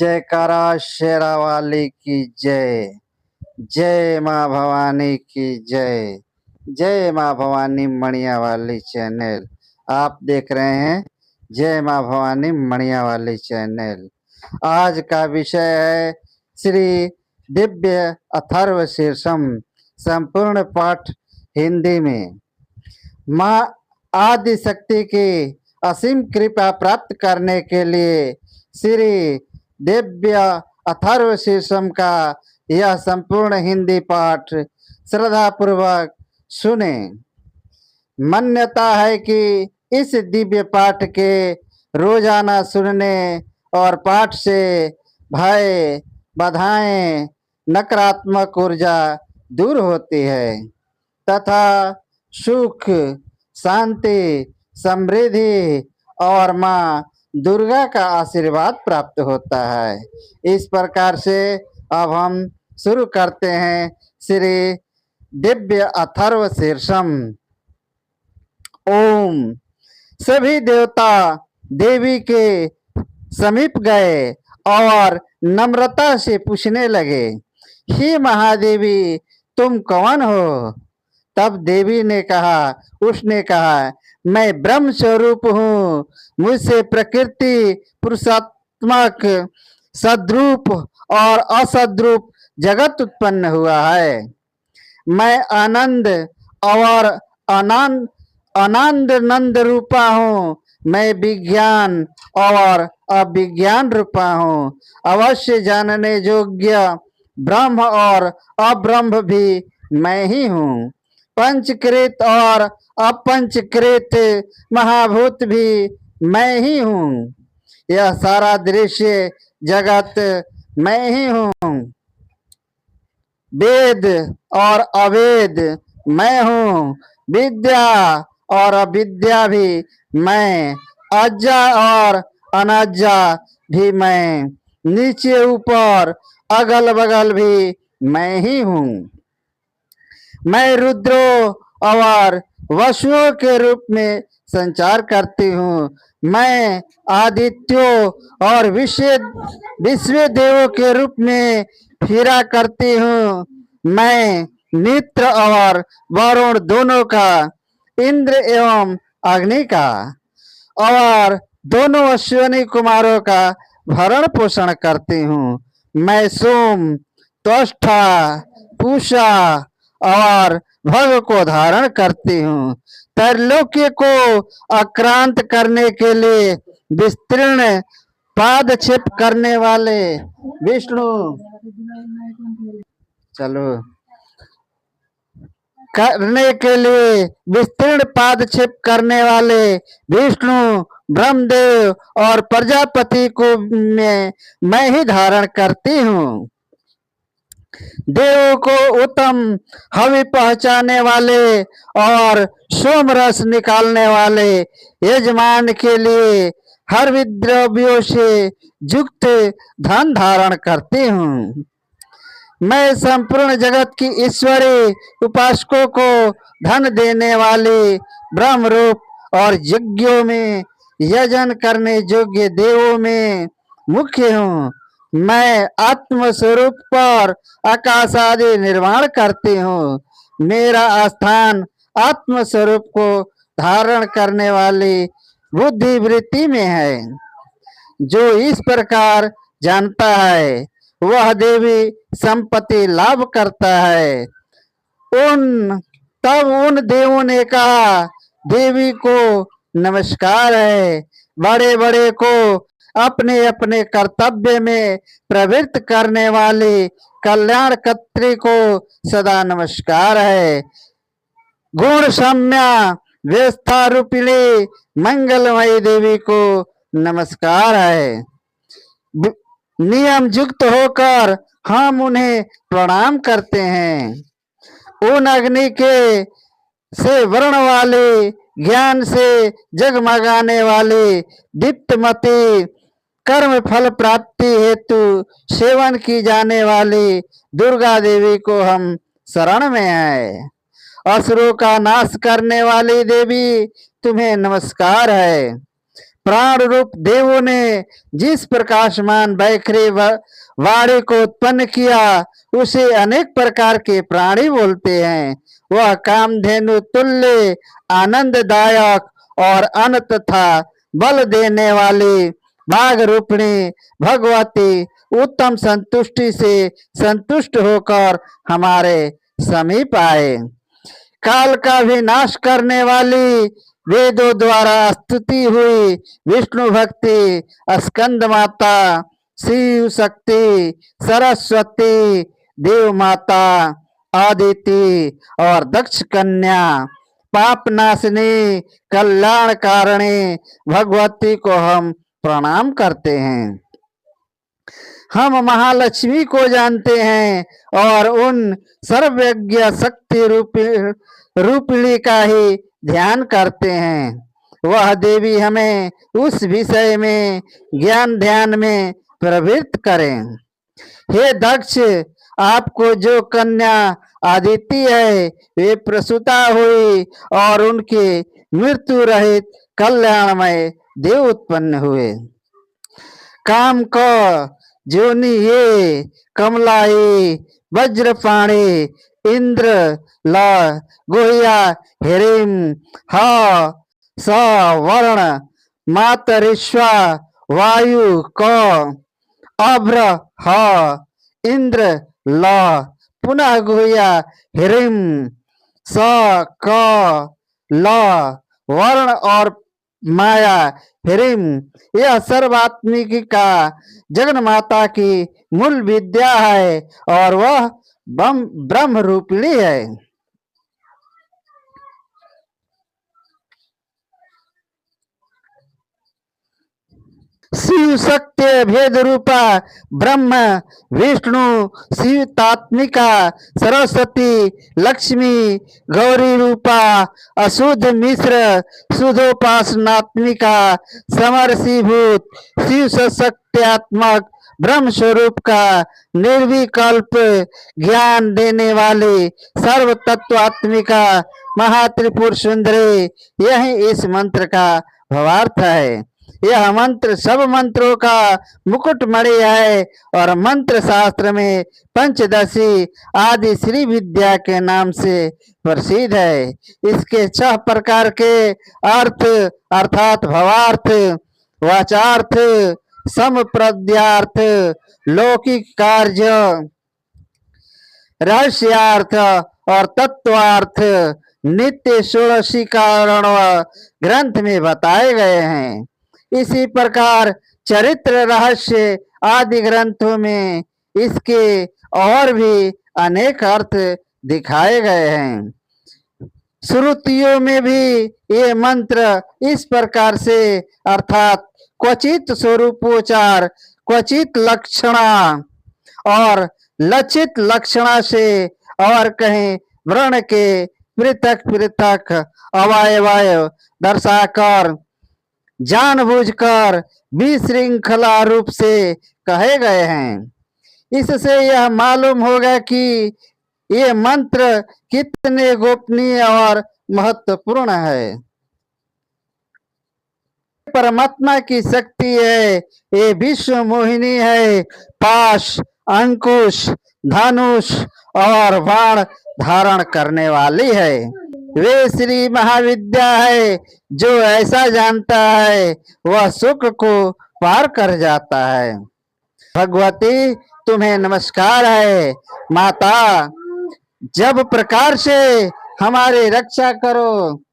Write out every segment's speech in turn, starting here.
जयकारा शेरा वाली की जय। जय माँ भवानी की जय। जय माँ भवानी मणिया वाली चैनल आप देख रहे हैं। जय माँ भवानी मणिया वाली चैनल। आज का विषय है श्री दिव्य अथर्व शीर्षम संपूर्ण पाठ हिंदी में। माँ आदि शक्ति की असीम कृपा प्राप्त करने के लिए श्री दिव्य अथर्व शीर्षम का यह संपूर्ण हिंदी पाठ श्रद्धा पूर्वक सुने। मान्यता है कि इस दिव्य पाठ के रोजाना सुनने और पाठ से भय बाधाएं नकारात्मक ऊर्जा दूर होती है तथा सुख शांति समृद्धि और माँ दुर्गा का आशीर्वाद प्राप्त होता है। इस प्रकार से अब हम शुरू करते हैं श्री दिव्य अथर्व शीर्षम। ओम। सभी देवता देवी के समीप गए और नम्रता से पूछने लगे, हे महादेवी तुम कौन हो? तब देवी ने कहा, उसने कहा, मैं ब्रह्म स्वरूप हूँ। मुझसे प्रकृति पुरुषात्मक सद्रूप और असद्रूप जगत उत्पन्न हुआ है। मैं आनंद और आनंद नंद रूपा हूँ। मैं विज्ञान और अविज्ञान रूपा हूँ। अवश्य जानने योग्य ब्रह्म और अब्रह्म भी मैं ही हूँ। पंचकृत और अपंचकृत महाभूत भी मैं ही हूँ। यह सारा दृश्य जगत मैं ही हूँ। वेद और अवेद मैं हूँ। विद्या और अविद्या भी मैं। अज्जा और अनाज्जा भी मैं। नीचे ऊपर अगल बगल भी मैं ही हूँ। मैं रुद्रों और वसुओं के रूप में संचार करती हूँ। मैं आदित्यों और विश्व देवों के रूप में फिरा करती हूँ। मैं मित्र और वरुण दोनों का, इंद्र एवं अग्नि का और दोनों अश्विनी कुमारों का भरण पोषण करती हूँ। मैं सोम, त्वष्टा, पूषा और भग को धारण करती हूँ। त्रैलोक्य को आक्रांत करने के लिए विस्तीर्ण पादक्षेप करने वाले विष्णु करने के लिए विस्तीर्ण पादक्षेप करने वाले विष्णु ब्रह्मदेव और प्रजापति को मैं ही धारण करती हूँ। देवों को उत्तम हवि पहुंचाने वाले और सोम रस निकालने वाले यजमान के लिए हर विद्रव्यों से युक्त धन धारण करती हूँ। मैं संपूर्ण जगत की ईश्वरी उपासकों को धन देने वाली ब्रह्म रूप और यज्ञों में यजन करने योग्य देवों में मुख्य हूँ। मैं आत्म स्वरूप पर आकाश आदि निर्माण करती हूँ। मेरा स्थान आत्म स्वरूप को धारण करने वाली बुद्धि वृत्ति में है। जो इस प्रकार जानता है वह देवी संपत्ति लाभ करता है। तब उन देवों ने कहा, देवी को नमस्कार है। बड़े बड़े को अपने अपने कर्तव्य में प्रवृत्त करने वाली कल्याणकर्त्री को सदा नमस्कार है। गुण सम्या व्यवस्था रूपिणी मंगलमयी देवी को नमस्कार है। नियम युक्त होकर हम उन्हें प्रणाम करते हैं। उन अग्नि के से वर्ण वाले, ज्ञान से जगमगाने वाले, दीप्तमती, कर्म फल प्राप्ति हेतु सेवन की जाने वाली दुर्गा देवी को हम शरण में हैं। असुरों का नाश करने वाली देवी तुम्हें नमस्कार है। प्राण रूप देवों ने जिस प्रकाशमान बैखरे वाणी को उत्पन्न किया उसे अनेक प्रकार के प्राणी बोलते हैं। वह कामधेनु तुल्य आनंददायक और अन्न तथा बल देने वाली बाघ रूपिणी भगवती उत्तम संतुष्टि से संतुष्ट होकर हमारे समीप आए। काल का भी नाश करने वाली वेदों द्वारा स्तुति हुई विष्णु भक्ति स्कंद माता, शिव शक्ति, सरस्वती, देव माता, आदिति और दक्ष कन्या, पाप नाशनी, कल्याण कारिणी भगवती को हम प्रणाम करते हैं। हम महालक्ष्मी को जानते हैं और उन सर्वज्ञ शक्ति रूपिणी का ही ध्यान करते हैं। वह देवी हमें उस विषय में ज्ञान ध्यान में प्रवृत्त करें। हे दक्ष, आपको जो कन्या आदिति है वे प्रसूता हुई और उनके मृत्यु रहित कल्याणमय देव उत्पन्न हुए। काम को जोनि ये कमलाई वज्रपाणी इंद्र ल गोहिया हिरिम ह स वर्ण मातरिश्वा वायु क अभ्र ह इंद्र ल पुनः गोहिया हिरिम स क ल वर्ण और माया हिरिम। यह सर्वात्मिका जगन माता की मूल विद्या है और वह ब्रह्म रूपिणी है। शिव शक्ति भेद रूपा ब्रह्म विष्णु शिवतात्मिका सरस्वती लक्ष्मी गौरी रूपा अशुद्ध मिश्र शुद्धोपासनात्मिका समरसीभूत शिव सशक्त्यात्मक ब्रह्म स्वरूप का निर्विकल्प ज्ञान देने वाली सर्व तत्वात्मिका महात्रिपुर सुंदरी, यही इस मंत्र का भावार्थ है। यह मंत्र सब मंत्रों का मुकुट मणि है और मंत्र शास्त्र में पंचदशी आदि श्री विद्या के नाम से प्रसिद्ध है। इसके 6 प्रकार के अर्थ अर्थात भवार्थ, वाचार्थ, समप्रद्यार्थ, लौकिक कार्य, रहस्यार्थ और तत्वार्थ नित्य षोडशीकरण ग्रंथ में बताए गए हैं। इसी प्रकार चरित्र रहस्य आदि ग्रंथों में इसके और भी अनेक अर्थ दिखाए गए हैं। श्रुतियों में भी ये मंत्र इस प्रकार से अर्थात क्वचित स्वरूपोचार, क्वचित लक्षणा और लक्षित लक्षणा से और कहीं वर्ण के पृथक पृथक अवयव दर्शाकर जानबूझकर विशृंखला रूप से कहे गए हैं। इससे यह मालूम होगा कि ये मंत्र कितने गोपनीय और महत्वपूर्ण है। परमात्मा की शक्ति है, ये विश्व मोहिनी है, पाश, अंकुश, धनुष और बाण धारण करने वाली है। वे श्री महाविद्या है, जो ऐसा जानता है वह सुख को पार कर जाता है। भगवती तुम्हें नमस्कार है। माता, जब प्रकार से हमारी रक्षा करो,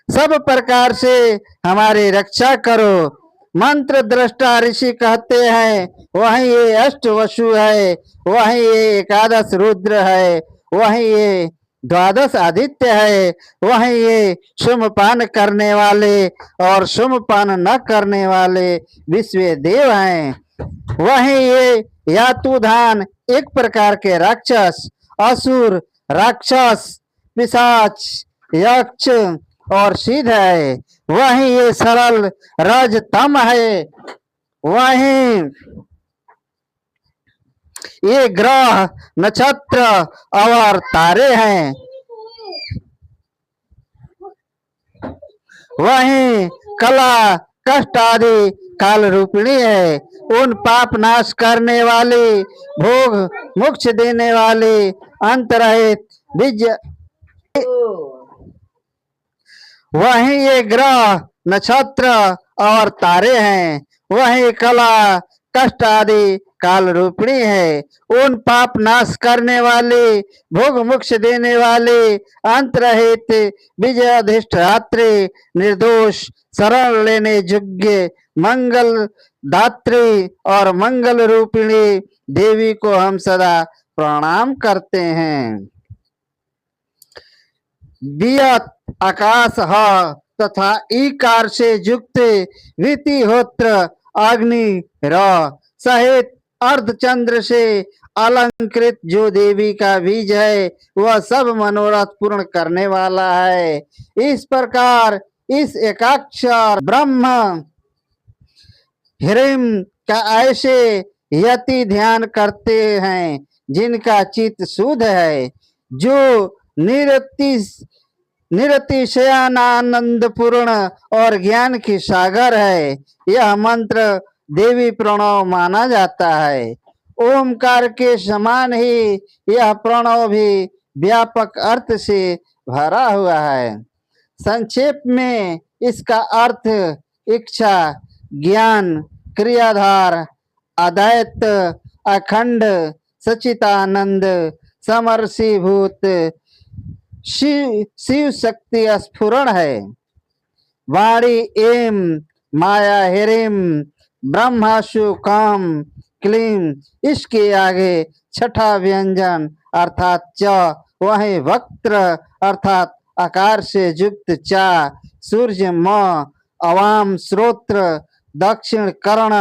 सब प्रकार से हमारी रक्षा करो। मंत्र दृष्टा ऋषि कहते हैं वही ये अष्टवसु है, वही ये एकादश रुद्र है, वही ये द्वादश आदित्य है, वही ये सुमपान करने वाले और सुमपान न करने वाले विश्व देव हैं। वही ये यातुधान एक प्रकार के राक्षस, असुर, राक्षस, पिशाच, यक्ष और सिद्ध है। वही ये सरल रजतम है। वही ये ग्रह नक्षत्र और तारे हैं। वही कला कष्ट आदि काल रूपिणी है। उन पाप नाश करने वाली, भोग मोक्ष देने वाली, अंत रहित विजय, वही ये ग्रह नक्षत्र और तारे हैं। वही कला कष्ट आदि काल रूपिणी है। उन पाप नाश करने वाले, भोग मोक्ष देने वाले, अंत रहित विजय अधिष्ठात्री, निर्दोष, शरण लेने योग्य, मंगल दात्री और मंगल रूपिणी देवी को हम सदा प्रणाम करते हैं। वियत आकाश ह तथा ईकार से युक्त वितिहोत्र अग्नि र सहित अर्धचंद्र से अलंकृत जो देवी का बीज है, वह सब मनोरथ पूर्ण करने वाला है। इस प्रकार इस एकाक्षर ब्रह्म हिरिम का ऐसे यति ध्यान करते हैं जिनका चित्त शुद्ध है, जो निरतिशयानंद पूर्ण और ज्ञान की सागर है। यह मंत्र देवी प्रणव माना जाता है। ओमकार के समान ही यह प्रणव भी व्यापक अर्थ से भरा हुआ है। संक्षेप में इसका अर्थ इच्छा, ज्ञान, क्रियाधार, अद्वैत, अखंड, सच्चिदानंद, समरसीभूत शिव शक्ति स्फुरण है। वाणी एम माया हिरिम ब्रह्माशु काम क्लीम, इसके आगे छठा व्यंजन अर्थात च, वही वक्त्र अर्थात आकार से युक्त चा, सूर्य म, अवाम श्रोत्र, दक्षिण कर्ण,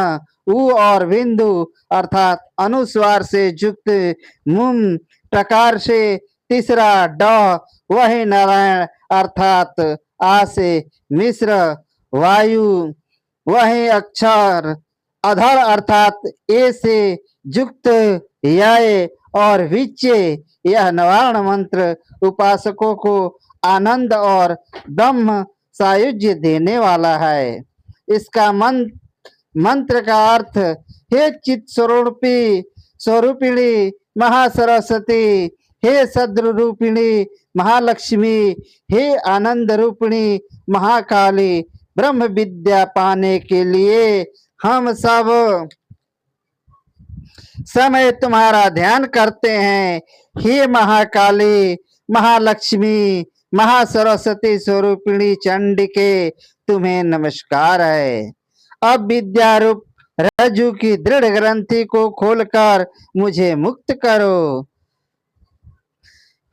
उ और बिंदु अर्थात अनुस्वार से युक्त मुम, टकार से तीसरा ड, वही नारायण अर्थात आ से मिश्र, वायु, वही अक्षर अधर अर्थात ए से युक्त याय और विच्चे। यह निवारण मंत्र उपासकों को आनंद और ब्रह्म सायुज्य देने वाला है। इसका मंत्र का अर्थ, हे चित स्वरूपिणी महासरस्वती, हे सद्र रूपिणी महालक्ष्मी, हे आनंद रूपिणी महाकाली, ब्रह्म विद्या पाने के लिए हम सब समय तुम्हारा ध्यान करते हैं। हे महाकाली, महालक्ष्मी, महासरस्वती स्वरूपिणी चंडिके, तुम्हें नमस्कार है। अब विद्या रूप रज्जु की दृढ़ ग्रंथि को खोलकर मुझे मुक्त करो।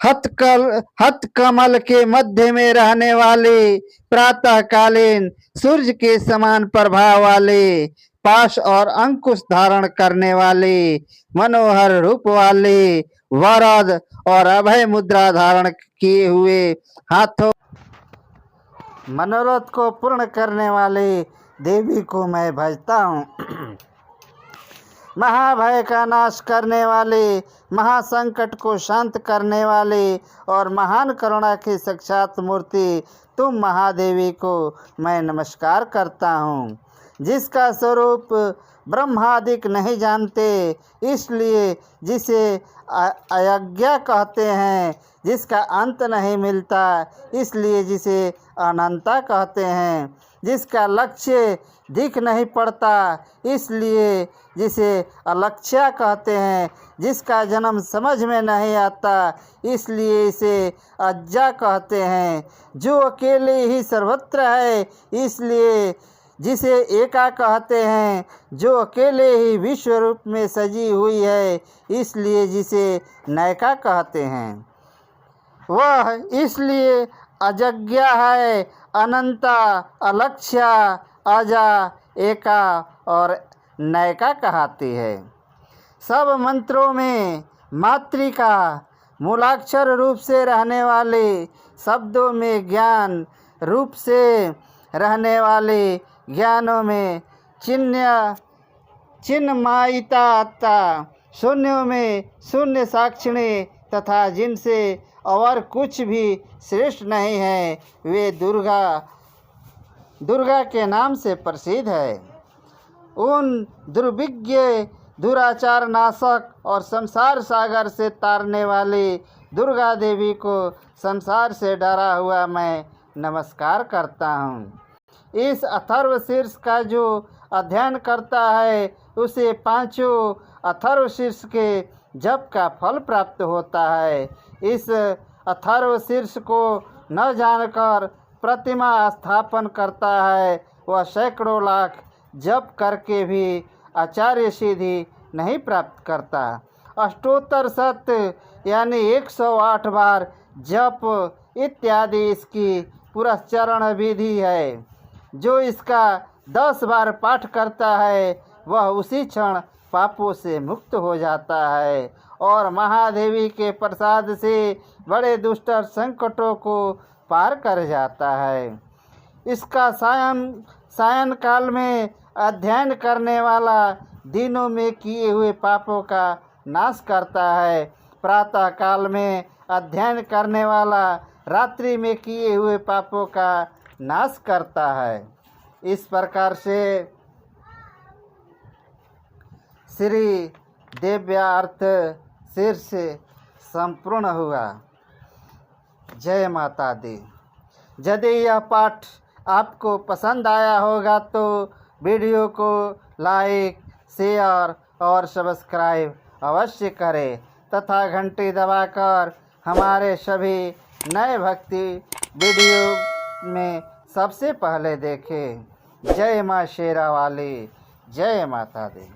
हथकमल के मध्य में रहने वाले, प्रातःकालीन सूर्य के समान प्रभाव वाले, पाश और अंकुश धारण करने वाले, मनोहर रूप वाले, वरद और अभय मुद्रा धारण किए हुए, हाथों मनोरथ को पूर्ण करने वाले देवी को मैं भजता हूँ। महाभय का नाश करने वाले, महासंकट को शांत करने वाले और महान करुणा की साक्षात मूर्ति तुम महादेवी को मैं नमस्कार करता हूँ, जिसका स्वरूप ब्रह्मादिक नहीं जानते, इसलिए जिसे अयज्ञा कहते हैं, जिसका अंत नहीं मिलता, इसलिए जिसे अनंता कहते हैं, जिसका लक्ष्य दिख नहीं पड़ता, इसलिए जिसे अलक्ष्या कहते हैं, जिसका जन्म समझ में नहीं आता, इसलिए इसे अज्जा कहते हैं, जो अकेले ही सर्वत्र है, इसलिए जिसे एका कहते हैं, जो अकेले ही विश्व रूप में सजी हुई है, इसलिए जिसे नैका कहते हैं। वह इसलिए अजज्ञा है, अनंता, अलक्ष्या, अजा, एका और नैका कहती है। सब मंत्रों में मातृका, मूलाक्षर रूप से रहने वाले, शब्दों में ज्ञान रूप से रहने वाले, ज्ञानों में चिन्मयिता, शून्यों में शून्य साक्षिणी तथा जिनसे और कुछ भी श्रेष्ठ नहीं है, वे दुर्गा दुर्गा के नाम से प्रसिद्ध है। उन दुर्भिज्ञ, दुराचार नाशक और संसार सागर से तारने वाली दुर्गा देवी को संसार से डरा हुआ मैं नमस्कार करता हूँ। इस अथर्व शीर्ष का जो अध्ययन करता है उसे पांचों अथर्व शीर्ष के जप का फल प्राप्त होता है। इस अथर्व शीर्ष को न जानकर प्रतिमा स्थापन करता है वह सैकड़ों लाख जप करके भी आचार्य सिद्धि नहीं प्राप्त करता। अष्टोत्तर सत्य यानी 108 बार जप इत्यादि इसकी पुरस्चरण विधि है। जो इसका 10 बार पाठ करता है वह उसी क्षण पापों से मुक्त हो जाता है और महादेवी के प्रसाद से बड़े दुष्ट संकटों को पार कर जाता है। इसका सायन काल में अध्ययन करने वाला दिनों में किए हुए पापों का नाश करता है। प्रातः काल में अध्ययन करने वाला रात्रि में किए हुए पापों का नाश करता है। इस प्रकार से श्री दिव्यार्थ शीर्ष संपूर्ण हुआ। जय माता दी। यदि यह पाठ आपको पसंद आया होगा तो वीडियो को लाइक, शेयर और सब्सक्राइब अवश्य करें तथा घंटी दबाकर हमारे सभी नए भक्ति वीडियो में सबसे पहले देखें। जय माँ शेरा वाली, जय माता दी।